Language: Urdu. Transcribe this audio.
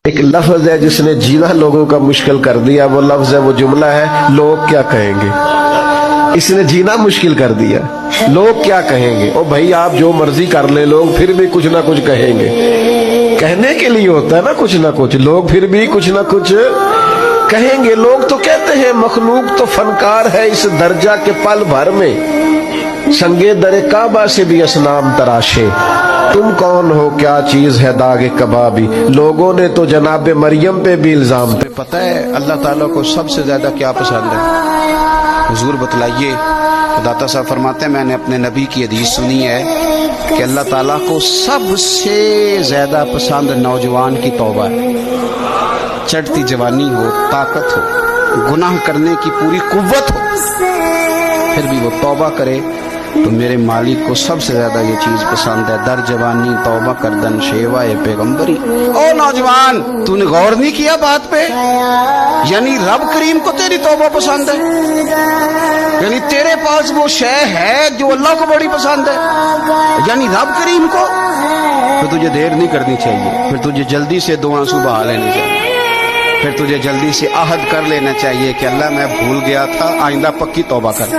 ایک لفظ ہے جس نے جینا لوگوں کا مشکل کر دیا، وہ لفظ ہے، وہ جملہ ہے، لوگ کیا کہیں گے۔ اس نے جینا مشکل کر دیا، لوگ کیا کہیں گے۔ او بھائی آپ جو مرضی کر لیں، لوگ پھر بھی کچھ نہ کچھ کہیں گے۔ کہنے کے لیے ہوتا ہے نا کچھ نہ کچھ، لوگ پھر بھی کچھ نہ کچھ کہیں گے۔ لوگ تو کہتے ہیں مخلوق تو فنکار ہے اس درجہ کے پل بھر میں، سنگے در کعبہ سے بھی اسنام تراشے۔ تم کون ہو، کیا چیز ہے داغ کبابی۔ لوگوں نے تو جناب مریم پہ بھی الزام۔ پتہ ہے اللہ تعالیٰ کو سب سے زیادہ کیا پسند ہے؟ حضور بتلائیے۔ داتا صاحب فرماتے ہیں میں نے اپنے نبی کی حدیث سنی ہے کہ اللہ تعالیٰ کو سب سے زیادہ پسند نوجوان کی توبہ ہے۔ چڑھتی جوانی ہو، طاقت ہو، گناہ کرنے کی پوری قوت ہو، پھر بھی وہ توبہ کرے تو میرے مالک کو سب سے زیادہ یہ چیز پسند ہے۔ در جوانی توبہ کردن شیوائے پیغمبری۔ او نوجوان، تو نے غور نہیں کیا بات پہ؟ یعنی رب کریم کو تیری توبہ پسند ہے، یعنی تیرے پاس وہ شے ہے جو اللہ کو بڑی پسند ہے، یعنی رب کریم کو۔ تو تجھے دیر نہیں کرنی چاہیے، پھر تجھے جلدی سے دو آنسو بہا لینے چاہیے، پھر تجھے جلدی سے عہد کر لینا چاہیے کہ اللہ میں بھول گیا تھا، آئندہ پکی توبہ کر۔